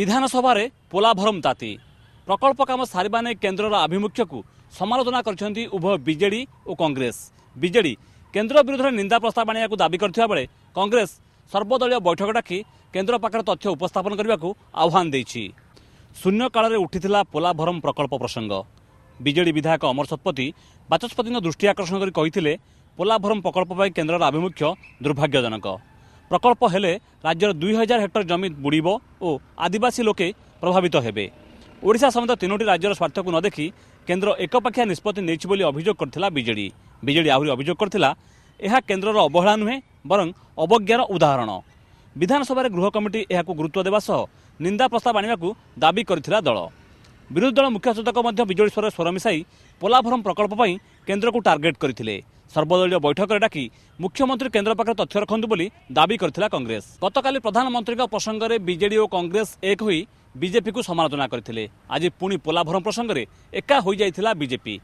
विधानसभा पोलाभरम ताती प्रकल्प काम सारिबा नै केन्द्रर आभिमुख्य को समालोचना करछन्ती उभय बीजेडी और कांग्रेस। बीजेडी केन्द्र विरोध में निंदा प्रस्ताव आने दाबी करथिबा बेले कांग्रेस सर्वदलीय बैठक डाकी केन्द्र पाखर तथ्य उपस्थापन करने को आह्वान देछि। शून्य काल उठिथिला पोलाभरम प्रकल्प प्रसंग। बीजेडी विधायक अमर शतपथी बाचस्पति दृष्टि आकर्षण कर कहिथिले पोलाभरम प्रकल्प पर केन्द्रर आभिमुख्य दुर्भाग्यजनक। प्रकल्प हेले राज्यर 2000 हेक्टर जमी बुड़ीब और आदिवासी लोके प्रभावित हेबे। ओडिशा समेत तीनोटी राज्यर स्वार्थ को न देखि केन्द्र एकपाखिया निष्पत्ति नेछि बोली अभियोग करथिला बीजेडी। बीजेडी आहुरी अभियोग करथिला एहा केन्द्रर अवहेला नुहे बरं अवज्ञार उदाहरण। विधानसभा गृह कमिटी एहाकु गुरुत्व देवा सह निंदा प्रस्ताव आनिबाकु दाबी करथिला दल। विरोधी दल मुख्य सचेतक मध्य बिजेडी स्वर मिसाई पोलाभरम प्रकल्प पई केन्द्र को टार्गेट करथिले। सर्वदलीय बैठक डाकी मुख्यमंत्री केन्द्र पाखर तथ्य रखंतु बोली दाबी करथिला कांग्रेस। गतकाली प्रधानमंत्री प्रसंग में बीजेडी और कांग्रेस एक होई बीजेपी को समालोचना करथिले। आज पुणी पोलाभरम प्रसंग में एका हो जाइथिला बीजेपी।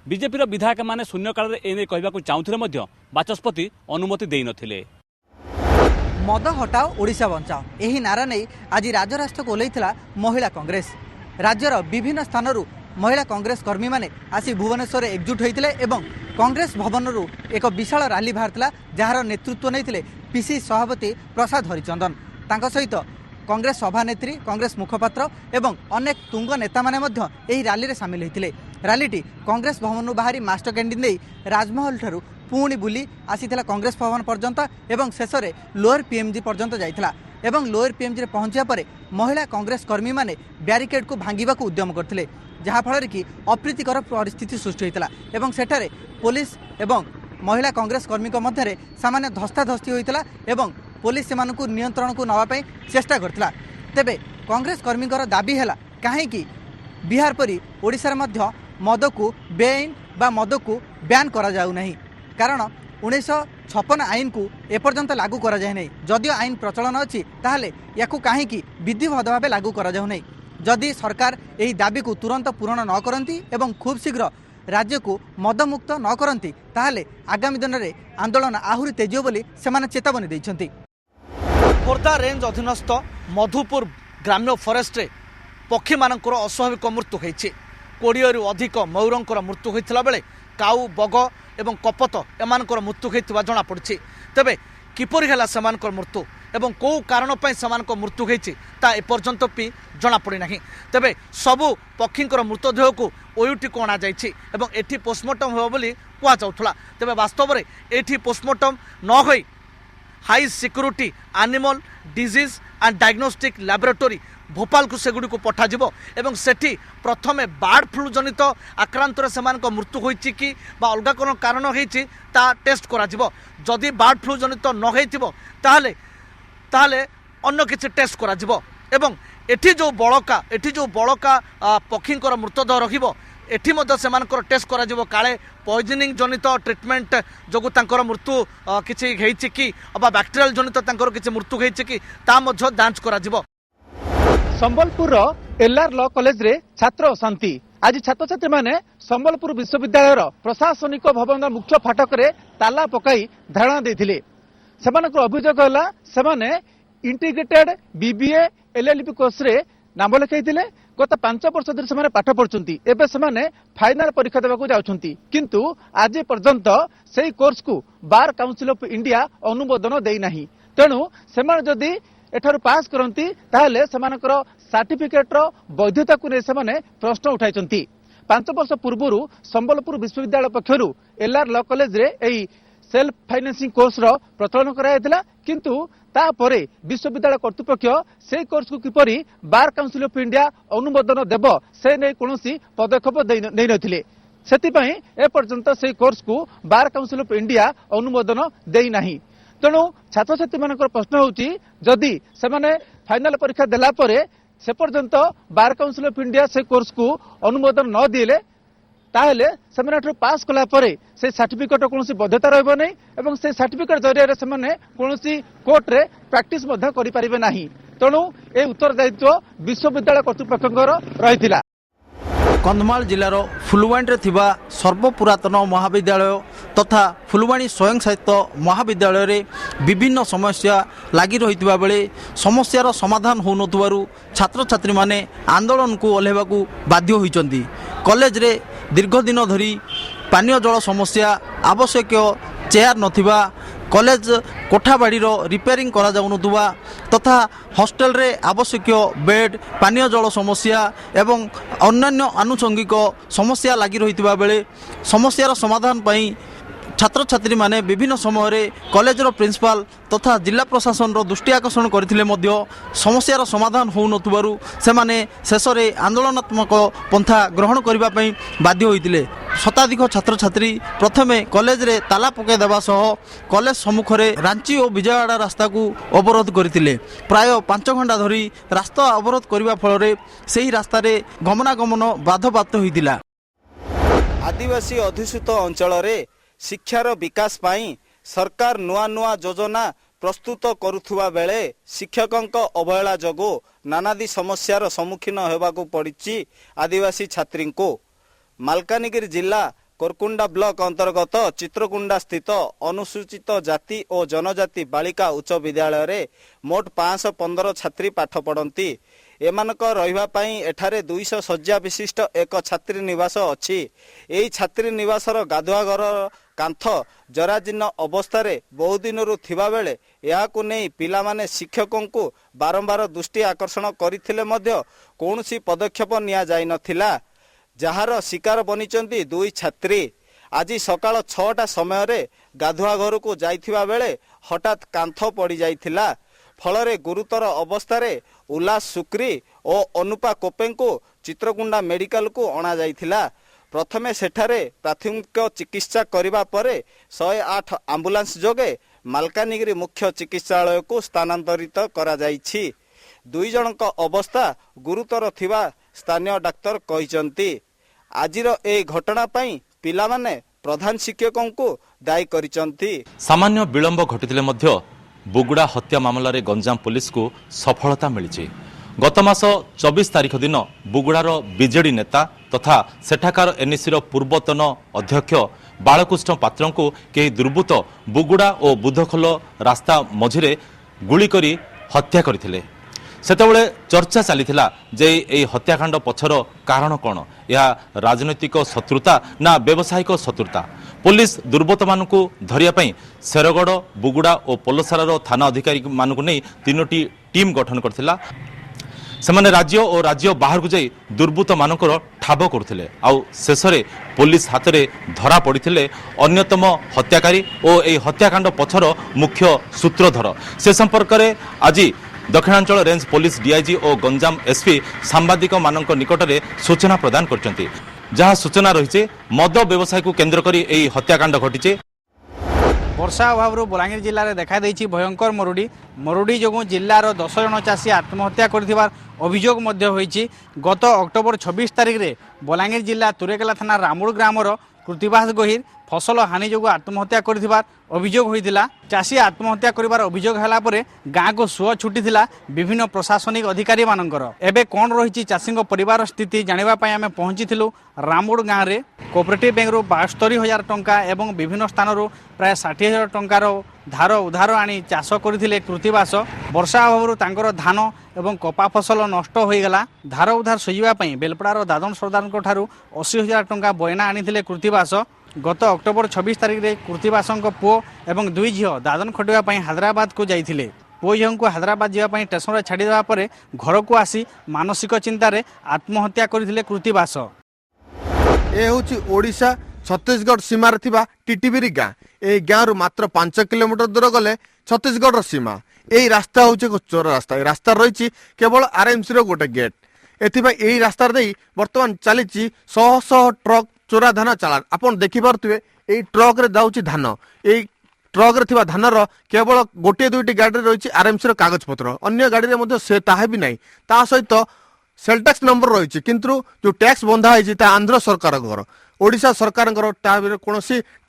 बीजेपी विधायक माने शून्य काल में एने कहबाकू चाहुथिले मध्य बाचस्पति अनुमति देई नथिले। मद हटाओ ओडिशा बंचाओ एही नारा नहीं आज राजरास्ता को ओल्लैथिला महिला कांग्रेस। राज्यर विभिन्न स्थानरू महिला कांग्रेस कर्मी माने आसी भुवनेश्वर एकजुट होइथिले एवं कांग्रेस भवनरू एक विशाल रैली बाहरथिला जार नेतृत्व नैथिले पीसी सभापति प्रसाद हरिचंदन। तांको सहित कांग्रेस सभानेत्री कांग्रेस मुखपात्र एवं अनेक तुंग नेता माने मध्य एही रैली रे शामिल होइथिले। रैलीटी कांग्रेस भवनरू बाहरी मास्टर कैंटीन देई राजमहल ठारू पुणी बुली आसीथिला कांग्रेस भवन पर्यंत एवं शेष में लोअर पीएमजी पर्यंत जाइथिला एवं लोअर पीएमजी रे पहुंचिया परे महिला कांग्रेस कर्मी माने ब्यारिकेड को भांगिबाकू उद्यम करथिले, जहाँ फल कि अप्रीतिकर परिस्थिति सृष्टि होता एवं सेठारे पुलिस एवं महिला कांग्रेस कर्मी मध्य सामान्य धस्ताधस्ती होता एवं पुलिस सेमानकु नियंत्रण को नवाई चेष्टा करथिला। तेबे कांग्रेस कर्मी दाबी है कहीं बिहार परी ओडिशा मध्य मद को बेआईन बा मद को बैन करा जाउ नहीं, कारण 1956 आईन को एपर्यंत लागू करा जाए नहीं। जदियो आईन प्रचलन अच्छी ताहले याकू कहीं विधिवत भाव लागू करा जाउ नहीं। जदि सरकार यही दाबी को तुरंत पूरण न करती एवं खूब शीघ्र राज्य को मदमुक्त न करती ताहले आगामी दिन में आंदोलन आहुरी तेजियो बोली सेमाने चेतावनी दैछंती। खोर्धा रेंज अधीनस्थ मधुपुर ग्राम्य फरेस्ट रे पक्षी मानकर अस्वाभाविक मृत्यु होइछि। 20 रु अधिक मयूरंकर मृत्यु होइथिला बेले काऊ बग एवं कपत एमानकर मृत्यु होइथिबा जणा पड़छि। तेबे किपरि हला सेमानकर मृत्यु एवं कौ कारण पाई सेमानकर मृत्यु होइछि ता एपर्यंत भी जणा पड़ी नाही। तेबे सबु पक्षींकर मृतदेह को ओयूटी को अणा जाइछि एवं एठी पोस्टमार्टम हो बोली कुआ जाउथला। तेबे वास्तव में एठी पोस्टमार्टम न होई high security animal disease and diagnostic laboratory Bhopal को सेगुड़ी को पठाजिबो एवं सेठी प्रथमे बर्ड फ्लू जनित आक्रांत से मृत्यु होइछि कि बा अलगा कोन कारण होइछि ता टेस्ट करा जिवो। जदि बर्ड फ्लू जनित न होइथिबो ताहले ताहले अन्य किछि टेस्ट करा जिवो एवं एठी जो बळका पक्षींकर मृतदेह रखिबो एठी मध्य सेमानकर टेस्ट करा जिवो काले पॉइजनिंग जनित ट्रीटमेंट जोगु तांकर मृत्यु किछि हेइछि कि अबा बैक्टेरियल जनित तांकर किछि मृत्यु हेइछि कि ता मध्य जांच करा जिवो। संबलपुर एलआर लॉ कॉलेज रे छात्र अशांति। आज छात्र छात्री माने संबलपुर विश्वविद्यालय प्रशासनिक भवन मुख्य फाटक रे ताला पकाई धारणा देथिले। सेमानकर अभियोग हला सेमाने इंटीग्रेटेड बीबीए एलएलबी कोर्स रे नाम लिखाइथिले। गत 5 वर्ष धरि सेमाने पाठ पढुचंती। एबे सेमाने फाइनल परीक्षा देबाकू जाउछंती, किंतु आज पर्यंत सेही कोर्स को बार काउंसिल ऑफ इंडिया अनुमोदन देई नाही। तेणु सेमाने जदि एठारु पास करती ताहले सेमानकर सर्टिफिकेट रो वैधता को नै सेमाने प्रश्न उठाइचंती। 5 वर्ष पूर्व संबलपुर विश्वविद्यालय पक्षरु एलआर लॉ कॉलेज रे एई सेल्फ फाइनेंसिंग कोर्स रो प्रचलन करायतिला, किंतु तापरे विश्वविद्यालय कर्तृपक्ष से कोर्स को किपरि बार काउंसिल ऑफ इंडिया अनुमोदन देब से नै कोनोसी पदक्षेप नै नथिले। सेति पई ए पर्यंत से कोर्स को बार काउंसिल ऑफ इंडिया अनुमोदन देई नाही। तेणु छात्र छात्री मान प्रश्न होची जदि सेमाने फाइनल परीक्षा देला परे से पर्यंत बार काउंसिल ऑफ इंडिया से कोर्स को अनुमोदन न दिले ताहले सेमाने पास कला परे से सर्टिफिकेट कोनोसी वैधता रहबो नै एवं से सर्टिफिकेट जरिया रे सेमाने कोनोसी कोर्ट रे प्रैक्टिस मध्य करि परिबे नाही। तेणु ए उत्तरदायित्व विश्वविद्यालय कर्तृपक्षर रहितिला। कंधमाल जिलार फुलवाणी थिबा सर्वपुरातन महाविद्यालय तथा फुलवाणी स्वयं सहित महाविद्यालय रे विभिन्न समस्या लगी रही बेले समस्यार समाधान हो नथुवारु छात्र छात्री माने आंदोलन को ओल्हेबाकू बाध्य होइचंती। कॉलेज रे दीर्घ दिन धरी पानीय जल समस्या आवश्यक चेयर नथिबा कॉलेज कोठाबाड़ी रिपेयरिंग करा जाउनुथुबा तथा हॉस्टेल रे आवश्यक बेड पानीय जल समस्या एवं अन्यान्य आनुषंगिक समस्या लगी रही बेले समस्यार समाधान पई छात्र छात्री माने विभिन्न समय कॉलेज प्रिंसिपाल तथा जिला प्रशासन दृष्टि आकर्षण करथिले मध्य समस्यार समाधान हो नथुबारु सेमाने शेष में आंदोलनात्मक पंथा ग्रहण करबा पई बाध्य होइतिले। शताधिक छात्र छात्री प्रथमे कॉलेज रे ताला पके देबा सह कॉलेज सम्मुख रे रांची और विजयवाड़ा रास्ता को अवरोध करथिले। प्राय 5 घंटा धरी रास्ता अवरोध करबा फल रे सेही रास्ता रे गमनागमन बाधाप्राप्त होइतिला। आदिवासी अध्युषित अंचल रे शिक्षार विकास पाई सरकार नुआ नुआ योजना प्रस्तुत करुथुवा बेले शिक्षकंक अवहेला जोगु नानादी समस्यार सम्मुखीन हेबाकू पड़िछि आदिवासी छात्री को। मालकानगिरी जिला कोरकुंडा ब्लॉक अंतर्गत चित्रकुंडा स्थित अनुसूचित जाति और जनजाति बालिका उच्च विद्यालय रे मोट 515 छात्री पाठ पढ़ती। एमानक रहिबा पई एठारे 200 शज्या विशिष्ट एक छात्री निवास अछि। एही छात्री निवासर गाधुआ घर कांथ जराजीर्ण अवस्था बहु दिन थिबा बेले याकु नै पिला माने शिक्षकों को बारंबार दृष्टि आकर्षण करथिले मध्य कोनोसी पदक्षेप निया जाय नथिला, जहार शिकार बनिचंती 2 छात्री। आज सकाळ 6टा समय रे गाधुआ घर को जाइथिबा बेले हठात कांथ पड़ी जाइथिला। फलरे गुरुतर अवस्था रे उल्लास सुक्री और अनुपा कोपे को चित्रकुंडा मेडिकल को अणा जाइथिला। प्रथमे सेठारे प्राथमिक चिकित्सा करिबा परे 108 आंबुलांस जोगे मालकानगिरी मुख्य चिकित्सालय को स्थानांतरित करा जाइछि। 2 जनक अवस्था गुरुतर थिबा स्थानीय डाक्तर कहिसंती। आजिर ए घटना पई पिला माने प्रधान शिक्षकों को दायी करिसंती। सामान्य विलंब घटिले मध्य बुगुड़ा हत्या मामला रे गंजाम पुलिस को सफलता मिली। गत मास 24 तारिख दिन बुगुड़ार बीजेडी नेता तथा सेठाकार एनएसी पूर्वतन अध्यक्ष बालकृष्ण पात्र को कई दुर्बृत्त बुगुड़ा और बुधखोल रास्ता मझिरे गुली करी हत्या करथिले। सेतबेले चर्चा चलीथिला जे एई हत्याकांड पछर कारण कौन, यह राजनैतिक शत्रुता ना व्यावसायिक शत्रुता। पुलिस दुर्बृत्त मानकु धरिया पई शेरगढ़ बुगुड़ा और पोलसार थाना अधिकारी मानकु नै 3टी टीम गठन करथिला। सेमाने राज्य और राज्य बाहर को जाई दुर्बृत्त मानकर ठाब करथिले। आउ शेषरे पुलिस हाथ में धरा पड़िथिले अन्यतम हत्याकारी और एई हत्याकांड पछर मुख्य सूत्रधर। से संपर्क में आज दक्षिणांचल रेंज पुलिस डीआईजी और गंजाम एसपी सांबादिक मानक निकट में सूचना प्रदान करछंती। जहाँ सूचना रही मद व्यवसाय को केन्द्र करी एई हत्याकांड घटी। वर्षा अभाव बलांगीर जिले में देखा देछि भयंकर मरुड़ी जो जिलार 10 जन चाषी आत्महत्या कर अभियोग गत अक्टोबर 26 तारिख में बलांगीर जिला तुरेकेला थाना रामुड़ ग्रामर कृतिबास गहिर फसल हानि जो आत्महत्या कर अभियोग होइतिला। चाषी आत्महत्या करिवार अभियोग हला परे गाँ को सुअ छुटीथिला विभिन्न प्रशासनिक अधिकारी मानकर। एबे कोन रहिछि चाषी परिवार स्थिति जानिबा पई आमे पहुंचीथिलु रामुड़ गाँव रे। कोऑपरेटिव बैंक रु 72,000 टंका एवं विभिन्न स्थान रु प्राय 60,000 टंकार धार उधार आनी चाष करथिले कृतिबास। वर्षा अभाव तांकर धान एवं कपा फसल नष्ट होईगला। धार उधार सुझिबा पई बेलपड़ार दादन सरदारଙ୍କ ठारू 80,000 टंका बयना आनिथिले कृतिबास। गत अक्टोबर 26 तारिख में कृतिबासଙ୍କ पुओ एवं 2 झील दादन खटिबा पई हैदराबाद को जाइथिले। पुओ झील को हैदराबाद जावाई स्टेशन रे छाड़ी देबा परे घर को आसी मानसिक चिंतार आत्महत्या करथिले कृतिबास। ए होची ओडिशा छत्तीसगढ़ सीमार थिबा टिटिबिरी गाँ। ए गाँ रु मात्र 5 किलोमीटर दूर गले छत्तीसगढ़ सीमा। यही रास्ता हूँ चोर रास्ता। रास्ता रही केवल आरएमसी गोटे गेट। एथिपाई यही रास्ता बर्तमान चली 100 ट्रक चोरा धान चालान। आपन देखिपे यही ट्रक रे जाऊँगी धान। यही ट्रक रे थिबा धानर केवल गोटे 2टी गाड़ी रही आरएमसी कागज पत्र, अन्य गाड़ी में से ताहा भी नहीं। ता सहित सेल टैक्स नंबर रही किंतु जो टैक्स बंधा है आंध्र सरकार घर ओडिशा सरकार कौन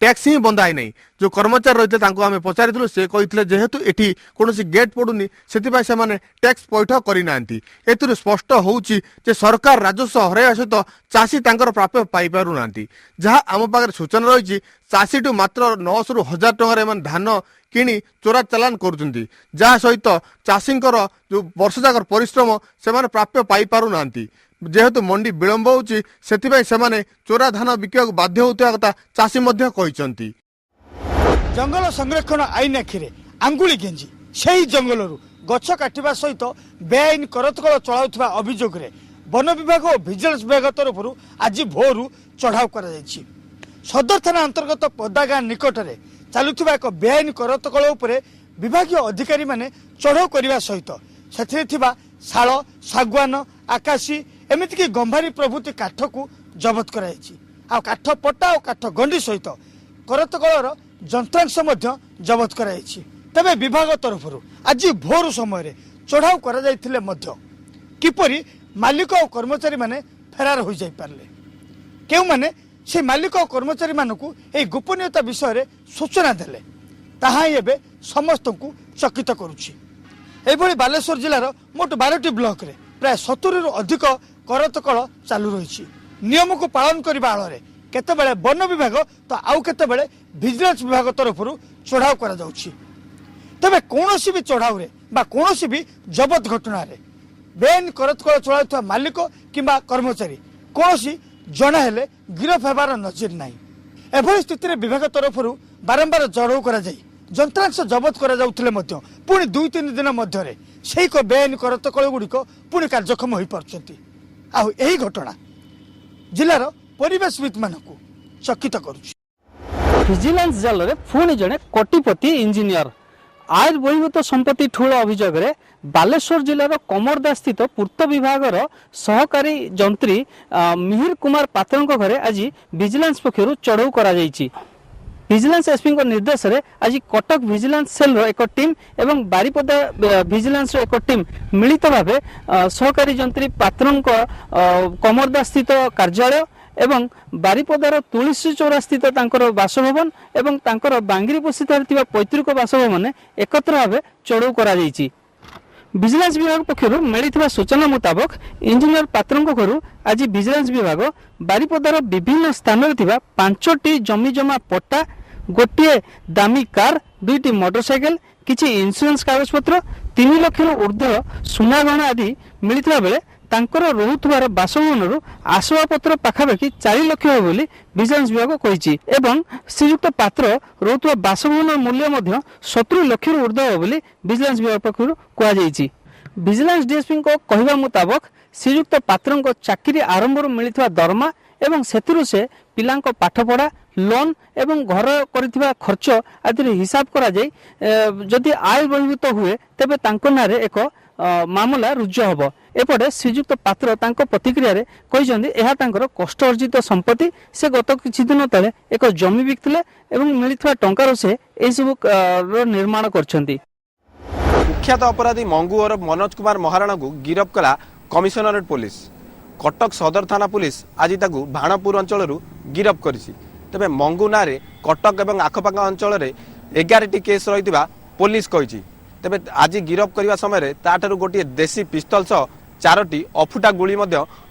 टैक्स ही बंधा ही नहीं जो कर्मचारी रही थे आम पचारि से कहते जेहेतु एटी कौन गेट पड़ूनी से टैक्स पैठ करना ए स्पष्ट होउची जे सरकार राजस्व हरैया सहित चाषी प्राप्य पाई पारु नांती जहाँ आम पाखे सूचना रही चाषी टू मात्र 900 ରୁ 1000 टकर धान किणी चोरा चालान करुँच जहाँ सहित चाषी जो वर्ष जाकर परिश्रम से प्राप्य पाई पारु नांती जेहेतु मंडी विलंब होउची सेतिबाई सेमाने चोरा धान बिकिया बाध्य होता कथा चाषी कहते जंगल संरक्षण आईन आखिरे आंगुली गेंजी से जंगल गछ काटिबा सहित बेआईन करतकल चलाउथिबा अभियोग रे वन विभाग और विजिलेंस विभाग तरफ आज भोरु चढ़ाऊ करा जायछि। सदर थाना अंतर्गत पदागाँ निकट में चलुथिबा एक बेआईन करतकल उपरे विभागीय अधिकारी माने चढ़ाऊ करने सहित से शाल सागुआन आकाशी एमतीक गंभारी प्रभृति काठ को जबत कराई काठ पट्टा और काठ गंडी सहित करतकलर यंत्रांश जबत कराई। तबे विभाग तरफ आज भोर समय चढ़ाऊ कर किपरि मालिक और कर्मचारी माने फेरार हो जाई पारले केउ माने से मालिक और कर्मचारी मानकु ए गोपनीयता विषय रे सूचना देले ताहा एबे समस्त को चकित करुछि। एभली बालेश्वर जिलार मोट 12टी ब्लॉक रे प्राय 70 रु अधिक करतकल चालू रही नियम को पालन करने आड़ केतेबेले वन विभाग तो आउ केतेबेले विजिलेंस विभाग तरफ चढ़ाऊ करा जाउछि। तबे कोनोसी भी चढ़ाऊ रे बा कोनोसी भी जबत घटना रे बेन करतकल चलाउଥିବା मालिक किंबा कर्मचारी कोनोसी जणा हेले गिरफ हेबार नजर नाही। एभली स्थिति रे विभाग तरफ बारंबार चढ़ाऊ करा जाई यंत्रांश जबत करा जाउथिले मध्य पुणी 2-3 दिन मध्य रे सेही को बेन करतकल गुड़िक पुणी कार्यक्षम होई परछंती। आउ एही घटना जिलार परिवेशविद मानकु चकित करुछि। विजिलेंस जाल रे पुणी जणे कोटिपति इंजीनियर आय बहिर्भूत संपत्ति ठूल अभियोग रे बालेश्वर जिलार कमरदा स्थित पूर्त विभाग सहकारी जंत्री मिहिर कुमार पात्र घरे आज विजिलेंस पक्षर चढ़ाऊ करा जायछि। विजिलेंस एसपी निर्देश रे आज कटक विजिलेंस सेल एक टीम एवं बारिपदा विजिलेंस एक टीम मिलित भाव सहकारी जंत्री पात्र कमरदा स्थित कार्यालय एवं बारिपदार तुलसी चौरा स्थित बासभवन एवं बांगिरी पोषित पैतृक बासभवन एकत्र भाव चढ़ाऊ करा जायछि। विजिलेंस विभाग पक्षर मिलता सूचना मुताबक इंजीनियर पात्र घर आज विजिलेंस विभाग बारिपदार विभिन्न स्थान में 5टी जमी जमा पट्टा गोटे दामी कार 2टी मोटरसाइकेल किछि इंश्योरेंस कागजपत्र 3 लाख ऊर्ध्व सुना गहना आदि मिलता बेले तांकर रोहुथुवार बासभवन आसबाबपत्र पाखापाखि 4 लाख हो बोली विजिलेंस विभाग कहिछि एवं श्रीयुक्त पात्र रोहुथुवा बासभवन मूल्य 70 लाख ऊर्ध्व हो बोली विजिलेंस विभाग पक्षरु कहा जायछि। विजिलेंस डीएसपी को कहवा मुताबक श्रीयुक्त पात्र चाकरी आरंभ मिलता दरमा एवं सेतिरु से पिलांक पाठपढ़ा लोन एवं घर करिथिबा खर्च आदि हिसाब करा जाय जदि आय बहिर्भूत हुए तेबे तांको नारे एक मामला रुजु हब। एपटे श्रीयुक्त पात्र तांको प्रतिक्रिया रे कहिसंदी एहा तांकर कष्ट अर्जित संपत्ति से गत किछि दिन तले एक जमी बिकथिले एवं मिलिथवा टंकार से एई सब निर्माण करछंती। कुख्यात अपराधी मंगू और मनोज कुमार महाराणा को गिरफ्त कला कमिशनरेट पुलिस। कटक सदर थाना पुलिस आज ताकू भाणपुर अंचल गिरफ्त करिछि। तबे मंगू नारे कटक एवं आखपाख अंचल 11टी केस रही पुलिस कहिछि। तबे आज गिरफ्त करने समय ताठारु गोटे देसी पिस्तल सह 4टी अफुटा गुली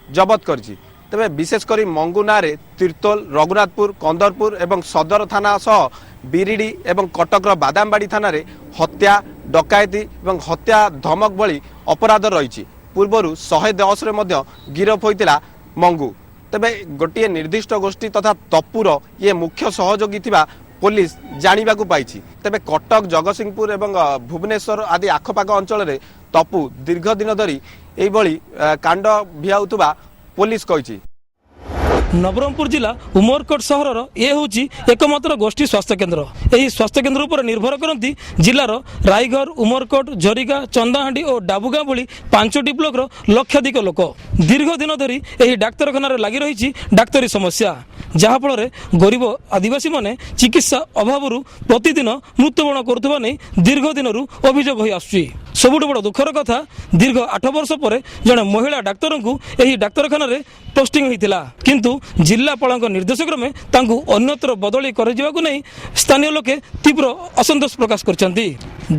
जबत करिछि। तबे विशेषकर मंगू नारे तीर्तोल रघुनाथपुर कंदरपुर एवं सदर थाना सह बिरिडी एवं कटकर बादामबाड़ी थाना हत्या डकायती एवं हत्या धमक भली अपराध रही पूर्वर 110 रे गिरफ होइतिला मंगू। तबे गोटे निर्दिष्ट गोष्ठी तथा तपुर ये मुख्य सहयोगी थिबा पुलिस जानिबा को पाइछि। तबे कटक जगतसिंहपुर एवं भुवनेश्वर आदि आखपाख अंचल रे तपु दीर्घ दिन धरी एई भली कांड भियाउतबा पुलिस कहिछि। नवरंगपुर जिला उमरकोट सहर ये हूँ एकमात्र गोष्ठी स्वास्थ्य केन्द्र। यही स्वास्थ्य केन्द्र उपर निर्भर करती जिलार रायगढ़ उमरकोट झरिगा चंदाहांडी और डाबुगाँ भली 5टी ब्लॉक लक्षाधिक लोक दीर्घ दिन धरी यही डाक्तरखाना लगी रही डाक्तरी समस्या जहाँफल गरीब आदिवासी माने चिकित्सा अभाव प्रतिदिन मृत्युवरण करुवा नहीं दीर्घ दिन अभियोग हो आसुछि। ସବୁଠୁ ବଡ଼ ଦୁଃଖର କଥା ଦୀର୍ଘ 8 ବର୍ଷ ପରେ ଜଣେ ମହିଳା ଡାକ୍ତରଙ୍କୁ ଏହି ଡାକ୍ତରଖାନାରେ ପୋଷ୍ଟିଂ ହୋଇଥିଲା, କିନ୍ତୁ ଜିଲ୍ଲାପାଳଙ୍କ ନିର୍ଦ୍ଦେଶ କ୍ରମେ ତାଙ୍କୁ ଅନ୍ୟତ୍ର ବଦଳି କରାଯିବାକୁ ନେଇ ସ୍ଥାନୀୟ ଲୋକେ ତୀବ୍ର ଅସନ୍ତୋଷ ପ୍ରକାଶ କରିଛନ୍ତି।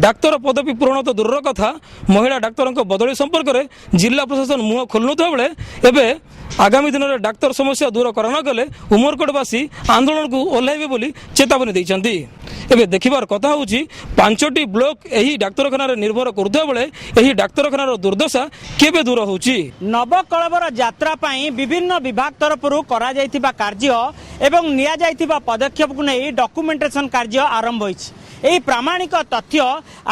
ଡାକ୍ତର ପଦବୀ ପୂରଣ ତ ଦୂରର କଥା, ମହିଳା ଡାକ୍ତରଙ୍କ ବଦଳି ସମ୍ପର୍କରେ ଜିଲ୍ଲା ପ୍ରଶାସନ ମୁହଁ ଖୋଲୁନଥିବା ବେଳେ ଏବେ ଆଗାମୀ ଦିନରେ ଡାକ୍ତର ସମସ୍ୟା ଦୂର କରାନଗଲେ ଉମରକୋଟବାସୀ ଆନ୍ଦୋଳନକୁ ଓହ୍ଲାଇବେ ବୋଲି ଚେତାବନୀ ଦେଇଛନ୍ତି। ଏବେ ଦେଖିବାର କଥା ହେଉଛି 5ଟି ବ୍ଲକ ଏହି ଡାକ୍ତରଖାନାରେ ନିର୍ଭର କରୁଥିବା ବେଳେ ଏହି ଡାକ୍ତରଖାନାର ଦୁର୍ଦ୍ଦଶା କେବେ ଦୂର ହେଉଛି? ନବକଳେବର ଯାତ୍ରା ପାଇଁ ବିଭିନ୍ନ ବିଭାଗ ତରଫରୁ କରାଯାଇଥିବା କାର୍ଯ୍ୟ ଏବଂ ନିଆଯାଇଥିବା ପଦକ୍ଷେପକୁ ନେଇ ଡକୁମେଣ୍ଟେସନ କାର୍ଯ୍ୟ ଆରମ୍ଭ ହୋଇଛି। ଏହି ପ୍ରାମାଣିକ ତଥ୍ୟ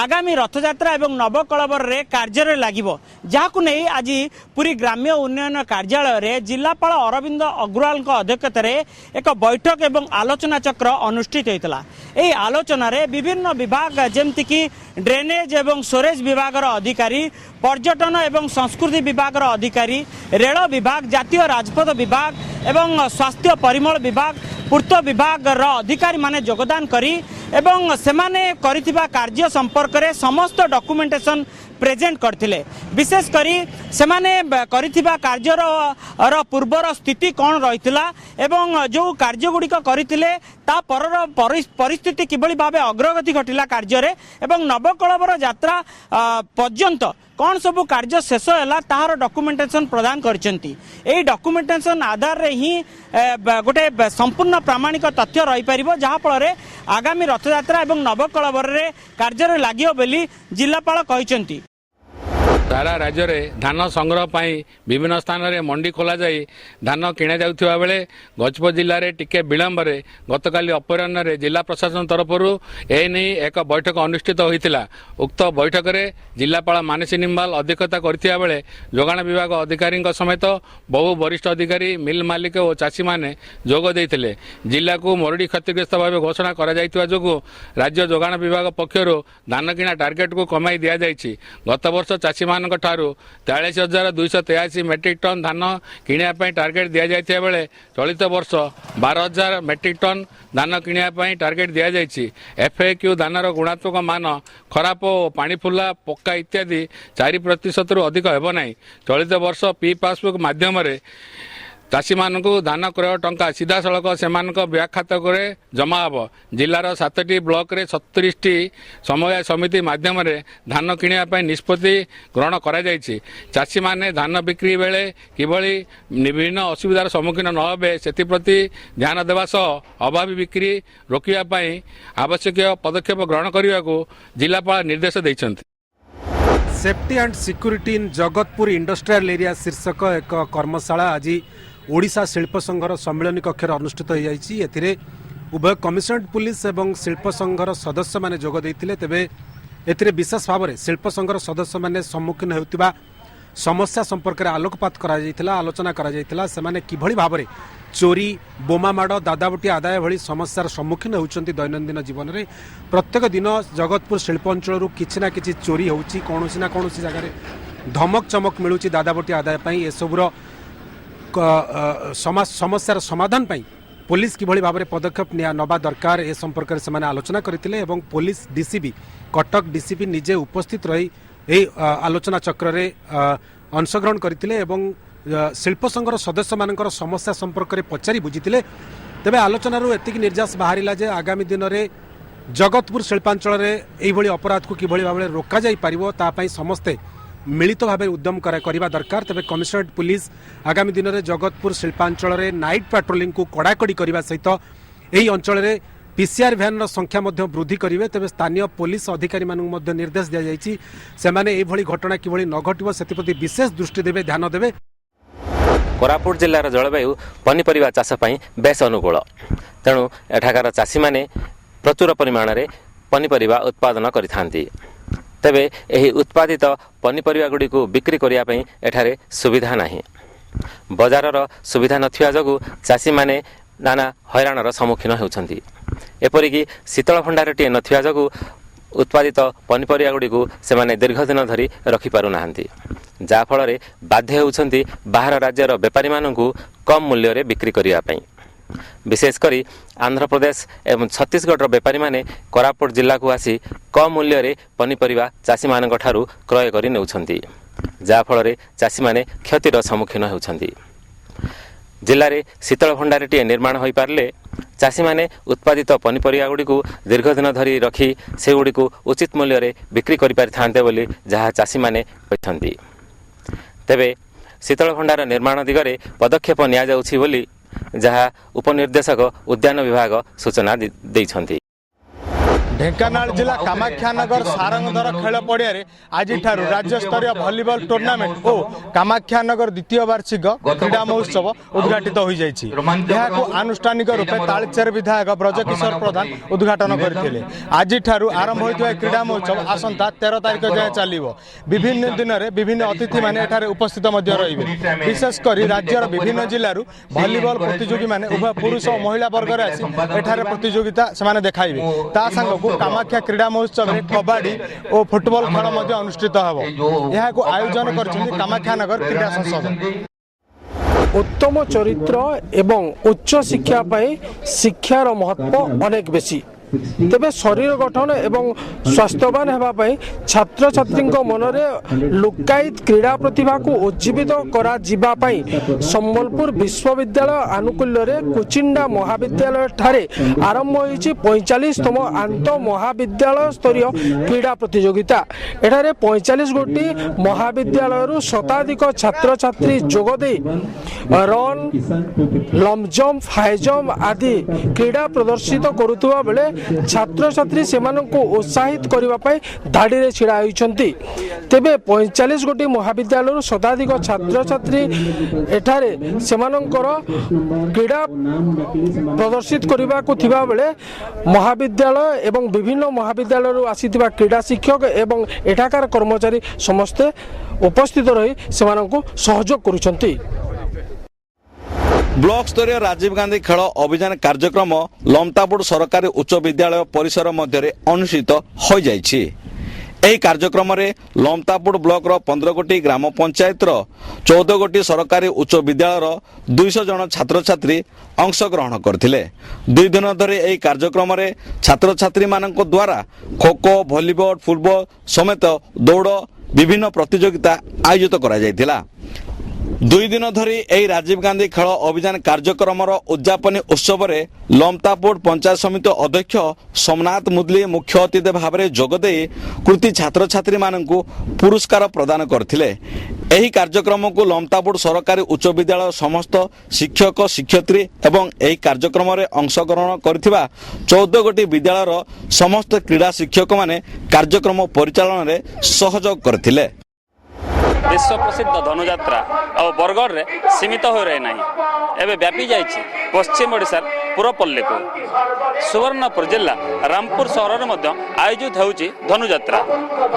ଆଗାମୀ ରଥଯାତ୍ରା ଏବଂ ନବକଳେବରରେ କାର୍ଯ୍ୟରେ ଲାଗିବ, ଯାହାକୁ ନେଇ ଆଜି ପୁରୀ ଗ୍ରାମ୍ୟ ଉନ୍ନୟନ କାର୍ଯ୍ୟାଳୟରେ ଜିଲ୍ଲାପାଳ ଅରବିନ୍ଦ ଅଗ୍ରୱାଲଙ୍କ ଅଧ୍ୟକ୍ଷତାରେ ଏକ ବୈଠକ ଏବଂ ଆଲୋଚନା ଚକ୍ର ଅନୁଷ୍ଠିତ ହୋଇଥିଲା। ଏହି ଆଲୋଚନାରେ ବିଭିନ୍ନ ବିଭାଗ ଯେମିତିକି ଡ୍ରେନେଜ ଏବଂ ସ୍ୱେରେଜ ବିଭାଗର ଅଧିକାରୀ, पर्यटन एवं संस्कृति विभाग अधिकारी, रेल विभाग, जातीय राजपथ विभाग एवं स्वास्थ्य परिमल विभाग, पूर्त विभाग अधिकारी माने योगदान करी एवं सेमाने करिथिबा कार्य संपर्क रे समस्त डॉक्यूमेंटेशन प्रेजेंट करथिले। विशेष करी सेमाने करिथिबा कार्यर पूर्वर स्थिति कौन रहिथिला एवं जो कार्य गुड़िक करथिले ता परर परिस्थिति किभली भाबे अग्रगति घटिला कार्य रे एवं नवकळेबर यात्रा पर्यंत कौन सब कार्य शेष है तार डॉक्यूमेंटेशन प्रदान करछंती। एई डॉक्यूमेंटेशन आधार रे ही गोटे संपूर्ण प्रामाणिक तथ्य रही पारिबो, जहा फल रे आगामी रथयात्रा एवं नवकळेबर रे कार्य रे लागियो बोली जिल्लापाल कहिसंती। सारा राज्य में धान संग्रह पाई विभिन्न स्थान में मंडी खोल जाई धान किणा जाउथिबा बेले गजपत जिले में टिके विलंब रे गतकाली अपराह्न रे जिला प्रशासन तरफ एने एक बैठक अनुष्ठित होइतिला। उक्त बैठक रे जिलापाल मानसी निम्बाल अध्यक्षता करथिबा बेले जोगाण विभाग अधिकारी समेत बहु वरिष्ठ अधिकारी, मिल मालिक और चाषी माने जोग देइथिले। जिला को मरुड़ी क्षतिग्रस्त भाव घोषणा करा जाइतिबा जोगु राज्य जोगाण विभाग पक्षर धान किणा टार्गेट को कमाई दिया जाइछि। गत वर्ष चाषी ठारू 43,283 मेट्रिक टन धान किणा टार्गेट दि जाइथिबा बेले चलित वर्ष 12,000 मेट्रिक टन धान किणा टार्गेट दि जाइछि। एफएक्यू धानर गुणात्मक मान खराब और पानी फुला पक्का इत्यादि 4% रु अधिक हेब नाही। चलित वर्ष पी पासबुक माध्यम चाषी मान धान क्रय टंका सीधा सड़क से ब्याक खाता जमा हम। जिलार 7टी ब्लॉक रे 36टी समवाय समिति माध्यम धान किणा निष्पत्ति ग्रहण करा जायछि। चाषी माने धान बिक्री बेले किभली विभिन्न असुविधार सम्मुखीन न हेबे सेति प्रति ध्यान देवा सह अभावी बिक्री रोकिबा आवश्यक पदक्षेप ग्रहण करने को जिलापाल निर्देश दैछन्ति। Safety and security in Jagatpur industrial area शीर्षक एक कर्मशाला आज ओडिशा शिल्प संघर सम्मेलन कक्ष अनुष्ठित हो जाइछि। एथिरे उभय कमिशनरेट पुलिस एवं शिल्प संघर सदस्य माने जोग दैथिले। तेबे एथिरे विशेष भाव में शिल्प संघर सदस्य माने सम्मुखीन हेउतिबा समस्या संपर्क में आलोकपात करा जाइथिला, आलोचना करा जाइथिला। सेमाने किभली भाव में चोरी, बोमा माड़, दादाबटी आदाय भली समस्यार सम्मुखीन होउछन्ति दैनंदिन जीवन में। प्रत्येक दिन जगतपुर शिल्प अंचल किछि ना किछि चोरी होउछि, कोनोसी ना कोनोसी जगह धमक चमक मिलुछि दादाबटी आदाय पई। एसबुर समस्यार समाधान पई पुलिस किभली भाव में पदक्षेप नवा दरकार ए संपर्क में सेमाने आलोचना करथिले एवं पुलिस डीसीपी कटक डीसीपी निजे उपस्थित रही ए आलोचना चक्र रे अंशग्रहण करथिले एवं शिल्प संघर सदस्य मानकर समस्या संपर्क में पचारि बुझीथिले। तेबे आलोचना एतिक निर्यास बाहरिला जे आगामी दिन में जगतपुर शिल्पांचल में एइभली अपराध को किभली भाव में रोका जाई पारिबो ता पई समस्ते मिलित भाव उद्यम करने दरकार। तेज कमिशनरेट पुलिस आगामी दिन में जगतपुर शिल्पांचल में नाइट पेट्रोलिंग को कड़ाकड़ी करने सहित यही अंचल में पीसीआर भ्यान संख्या वृद्धि करेंगे। तेज स्थानीय पुलिस अधिकारी मानक निर्देश दि जाइए से घटना किभली न घटो से विशेष दृष्टि देवे, ध्यान देवे। कोरापुट जिलार जलवायु पनीपरिबा चाष पई बेस अनुकूल, तेणु एठाकार चाषी माने प्रचुर परिमाण में पनीपरिबा उत्पादन करिथांती। तेबे एही उत्पादित पनीपरिबा गुडी को बिक्री करिया पई एठारे सुविधा नाही। बजारर सुविधा नथिया जगु चाषी माने नाना हैरानर सम्मुखीन होउछन्ती। एपरिकी शीतल भंडारटीए नथिया जगु उत्पादित पनीपरिबा गुडी को सेमाने दीर्घ दिन धरी रखि पारु नाहंती, जा फल रे बाध्य होउछन्ती बाहर राज्यर व्यापारी मानकु कम मूल्य रे बिक्री करिया पई। विशेषकर आंध्रप्रदेश एवं छत्तीसगढ़ बेपारी माने कोरापुट जिला को आसी कम मूल्य रे पनीपरिबा चाषी मानक ठारू क्रय करि नेउछन्ती जा फल चाषी माने क्षतिर सम्मुखीन होउछन्ती। जिले में शीतल भंडारटीए निर्माण हो पारे चाषी माने उत्पादित पनीपरिया गुड़ी दीर्घ दिन धरी रखी से गुड़ी उचित मूल्य रे बिक्री करि पारिथान्ते बोली जहाँ चाषी माने कहते। तेबे शीतल भंडार निर्माण दिगरे पदक्षेप निया जाउछि बोली जहाँ उपनिर्देशक उद्यान विभाग सूचना दैछन्ति। ढेंकानाल जिला कामाख्यानगर सारंगधर खेल पड़िया आज राज्य स्तरीय भलीबॉल टूर्नामेंट और कामाख्यानगर द्वितीय वार्षिक क्रीड़ा महोत्सव उद्घाटित हो जाइछि। यहाकू आनुष्ठानिक रूपे तालचेर विधायक ब्रजकिशोर प्रधान उद्घाटन करथिले। आज आरंभ होइଥିବା क्रीड़ा महोत्सव आसंता 13 तारिख जाए चलिबो। विभिन्न दिन में विभिन्न अतिथि माने एठारे उपस्थित मध्य रहिबे। विशेषकर राज्यर विभिन्न जिल्लारू भलीबॉल प्रतियोगी माने उभय पुरुष और महिला वर्ग रे आसी एठारे प्रतियोगिता सेमाने देखाइबे। ता संग कामाख्या क्रीड़ा महोत्सव में कबाडी और फुटबॉल खेल अनुष्ठित होब। यह आयोजन कर कामाख्यानगर क्रीड़ा संसद। उत्तम चरित्र एवं उच्च शिक्षा शिक्षार महत्व अनेक बेसी तेबे शरीर गठन एवं स्वास्थ्यवान होगापी छात्र छात्री मनरे लुकायित क्रीड़ा प्रतिभा को उज्जीवित करा संबलपुर विश्वविद्यालय आनुकूल्य कुचिंडा महाविद्यालय ठारे आरंभ होइछि 45तम आंत महाविद्यालय स्तरीय क्रीड़ा प्रतियोगिता। एठारे 45 गोटी महाविद्यालय शताधिक छात्र छात्री जोगदे run long jump high jump आदि क्रीड़ा प्रदर्शित करुवा बेले छात्र छात्री से उत्साहित करने धाड़ी में छिड़ा होती। तेबे 45 गोटी महाविद्यालय शताधिक छात्र छात्री एठारे सेमानंकर क्रीड़ा प्रदर्शित करने को थिबा बेले महाविद्यालय एवं विभिन्न महाविद्यालय आसीथिबा क्रीड़ा शिक्षक एवं एठाकार कर्मचारी समस्ते उपस्थित रही सेमानंको सहयोग करुछंती। ब्लॉक स्तरीय राजीव गांधी खेल अभियान कार्यक्रम लमतापुर सरकारी उच्च विद्यालय परिसर मध्य अनुष्ठित हो जाइछि। एही कार्यक्रम रे लमतापुर ब्लॉक रो 15 गोटी ग्राम पंचायत रो 14 गोटी सरकारी उच्च विद्यालय रो 200 जन छात्र छात्री अंश ग्रहण करथिले। 2 दिन धरि एही कार्यक्रम रे छात्र छात्री मानक द्वारा खो खो वॉलीबॉल फुटबॉल समेत दौड़ विभिन्न प्रतियोगिता आयोजित करा जायतिला। 2 दिन धरी एही राजीव गांधी खेल अभियान कार्यक्रम उद्यापनी उत्सव में लमतापुर पंचायत समिति अध्यक्ष सोमनाथ मुदली मुख्य अतिथि भाव में जोगदे कृति छात्र छात्री मानकु पुरस्कार प्रदान करथिले। एही कार्यक्रम को लमतापुर सरकारी उच्च विद्यालय समस्त शिक्षक शिक्षयित्री एवं एही कार्यक्रम में अंशग्रहण करथिबा 14 गोटी विद्यालय समस्त क्रीड़ा शिक्षक माने कार्यक्रम परिचालन में सहयोग करथिले। विश्व प्रसिद्ध धनुयात्रा और बरगढ़ रे सीमित हो रहे नहीं एवं व्यापी जाइए पश्चिम ओडिशा पुरपल्ली को सुवर्णपुर जिला रामपुर सहर में आयोजित होउछि धनुयात्रा।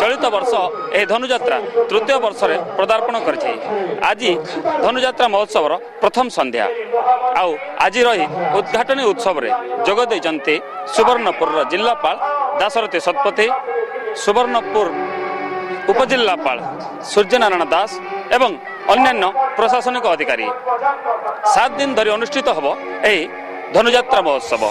चलित वर्ष यह धनुयात्रा तृतीय वर्ष रे पदार्पण करिछि। आज धनुयात्रा महोत्सव प्रथम संध्या आउ आज रही उद्घाटनी उत्सव रे जोग दैछन्ति सुवर्णपुर जिलापाल दाशरथी शतपथी सुवर्णपुर उपजिल्लापाल सूर्यनारायण दास एवं अन्यान्य प्रशासनिक अधिकारी। 7 दिन धरी अनुष्ठित होब एही धनुयात्रा महोत्सव।